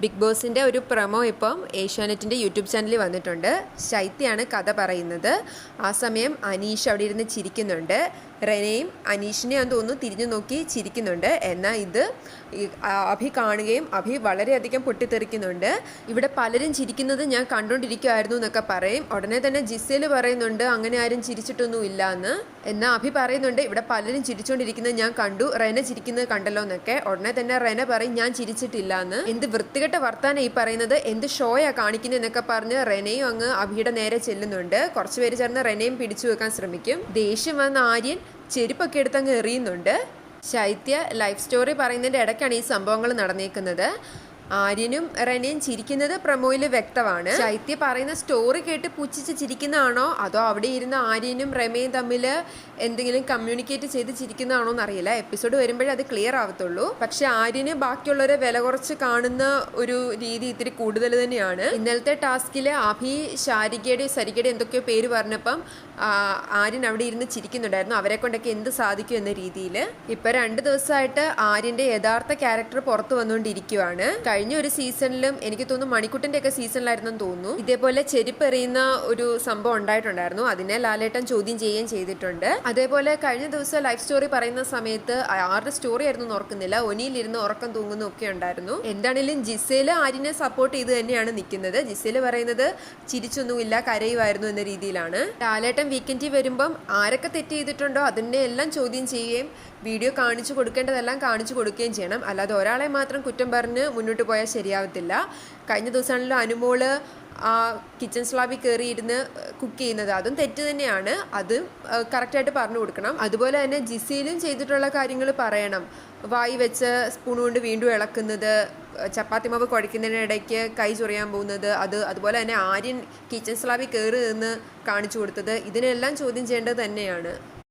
Big ബോസിൻ്റെ ഒരു promo ഇപ്പം ഏഷ്യാനെറ്റിൻ്റെ യൂട്യൂബ് ചാനലിൽ വന്നിട്ടുണ്ട്. ശൈത്യാണ് കഥ പറയുന്നത്. ആ സമയം അനീഷ് അവിടെ ഇരുന്ന് ചിരിക്കുന്നുണ്ട്. റെനയും അനീഷിനെയും തോന്നുന്നു തിരിഞ്ഞു നോക്കി ചിരിക്കുന്നുണ്ട്. എന്നാൽ ഇത് അഭി കാണുകയും അഭി വളരെയധികം പൊട്ടിത്തെറിക്കുന്നുണ്ട്. ഇവിടെ പലരും ചിരിക്കുന്നത് ഞാൻ കണ്ടുകൊണ്ടിരിക്കുമായിരുന്നു എന്നൊക്കെ പറയും. ഉടനെ തന്നെ ജിസേൽ പറയുന്നുണ്ട് അങ്ങനെ ആരും ചിരിച്ചിട്ടൊന്നും ഇല്ല എന്ന്. എന്നാൽ അഭി പറയുന്നുണ്ട് ഇവിടെ പലരും ചിരിച്ചുകൊണ്ടിരിക്കുന്നത് ഞാൻ കണ്ടു, റെന ചിരിക്കുന്നത് കണ്ടല്ലോ എന്നൊക്കെ. ഉടനെ തന്നെ റെന പറയും ഞാൻ ചിരിച്ചിട്ടില്ല എന്ന്. എന്ത് വൃത്തികെട്ട വർത്താനം ഈ പറയുന്നത്, എന്ത് ഷോയാ കാണിക്കുന്നത് എന്നൊക്കെ പറഞ്ഞ് റെനയും അങ്ങ് അഭിയുടെ നേരെ ചെല്ലുന്നുണ്ട്. കുറച്ചുപേര് ചേർന്ന് റെനയും പിടിച്ചു വെക്കാൻ ശ്രമിക്കും. ദേഷ്യം വന്ന ആര്യൻ ചെരുപ്പൊക്കെ എടുത്ത് അങ്ങ് എറിയുന്നുണ്ട്. ശൈത്യ ലൈഫ് സ്റ്റോറി പറയുന്നതിൻ്റെ ഇടയ്ക്കാണ് ഈ സംഭവങ്ങൾ നടന്നേക്കുന്നത്. ആര്യനും റെനയും ചിരിക്കുന്നത് പ്രൊമോയിൽ വ്യക്തമാണ്. ശൈത്യ പറയുന്ന സ്റ്റോറി കേട്ട് പുച്ഛിച്ച് ചിരിക്കുന്നതാണോ അതോ അവിടെ ഇരുന്ന ആര്യനും റെമയും തമ്മിൽ എന്തെങ്കിലും കമ്മ്യൂണിക്കേറ്റ് ചെയ്ത് ചിരിക്കുന്നതാണോ എന്നറിയില്ല. എപ്പിസോഡ് വരുമ്പോഴേ അത് ക്ലിയർ ആവത്തുള്ളൂ. പക്ഷെ ആര്യന് ബാക്കിയുള്ളവരെ വില കുറച്ച് കാണുന്ന ഒരു രീതി ഇത്തിരി കൂടുതൽ തന്നെയാണ്. ഇന്നലത്തെ ടാസ്കിൽ അഭി ശാരികയുടെയും സരികയുടെയും എന്തൊക്കെയോ പേര് പറഞ്ഞപ്പം ആര്യൻ അവിടെ ഇരുന്ന് ചിരിക്കുന്നുണ്ടായിരുന്നു. അവരെ കൊണ്ടൊക്കെ എന്ത് സാധിക്കും എന്ന രീതിയിൽ. ഇപ്പൊ 2 ദിവസമായിട്ട് ആര്യന്റെ യഥാർത്ഥ ക്യാരക്ടർ പുറത്തു വന്നുകൊണ്ടിരിക്കുവാണ്. കഴിഞ്ഞ ഒരു സീസണിലും എനിക്ക് തോന്നുന്നു മണിക്കുട്ടൻ്റെ ഒക്കെ സീസണിലായിരുന്നു തോന്നുന്നു ഇതേപോലെ ചെരുപ്പ് എറിയുന്ന ഒരു സംഭവം ഉണ്ടായിട്ടുണ്ടായിരുന്നു. അതിനെ ലാലേട്ടൻ ചോദ്യം ചെയ്യുകയും ചെയ്തിട്ടുണ്ട്. അതേപോലെ കഴിഞ്ഞ ദിവസം ലൈഫ് സ്റ്റോറി പറയുന്ന സമയത്ത് ആരുടെ സ്റ്റോറി ആയിരുന്നു ഓർക്കുന്നില്ല, ഒനിയിലിരുന്ന് ഉറക്കം തൂങ്ങുന്നു ഒക്കെ ഉണ്ടായിരുന്നു. എന്താണെങ്കിലും ജിസേല് ആര്യനെ സപ്പോർട്ട് ചെയ്ത് തന്നെയാണ് നിൽക്കുന്നത്. ജിസേല് പറയുന്നത് ചിരിച്ചൊന്നുമില്ല കരയുമായിരുന്നു എന്ന രീതിയിലാണ്. ലാലേട്ടൻ വീക്കെൻഡിൽ വരുമ്പം ആരൊക്കെ തെറ്റ് ചെയ്തിട്ടുണ്ടോ അതിനെ എല്ലാം ചോദ്യം ചെയ്യുകയും വീഡിയോ കാണിച്ചു കൊടുക്കേണ്ടതെല്ലാം കാണിച്ചു കൊടുക്കുകയും ചെയ്യണം. അല്ലാതെ ഒരാളെ മാത്രം കുറ്റം പറഞ്ഞ് മുന്നോട്ട് പോയാൽ ശരിയാവത്തില്ല. കഴിഞ്ഞ ദിവസമാണല്ലോ അനുമോള് ആ കിച്ചൺ സ്ലാബിൽ കയറി ഇരുന്ന് കുക്ക് ചെയ്യുന്നത്, അതും തെറ്റ് തന്നെയാണ്. അത് കറക്റ്റായിട്ട് പറഞ്ഞു കൊടുക്കണം. അതുപോലെ തന്നെ ജിസയിലും ചെയ്തിട്ടുള്ള കാര്യങ്ങൾ പറയണം. വായി വെച്ച് സ്പൂൺ കൊണ്ട് വീണ്ടും ഇളക്കുന്നത്, ചപ്പാത്തി മാവ് കുഴയ്ക്കുന്നതിനിടയ്ക്ക് കൈ ചൊറിയാൻ പോകുന്നത്, അതുപോലെ തന്നെ ആര്യൻ കിച്ചൺ സ്ലാബിൽ കയറി നിന്ന് കാണിച്ചു കൊടുത്തത്, ഇതിനെല്ലാം ചോദ്യം ചെയ്യേണ്ടത് തന്നെയാണ്.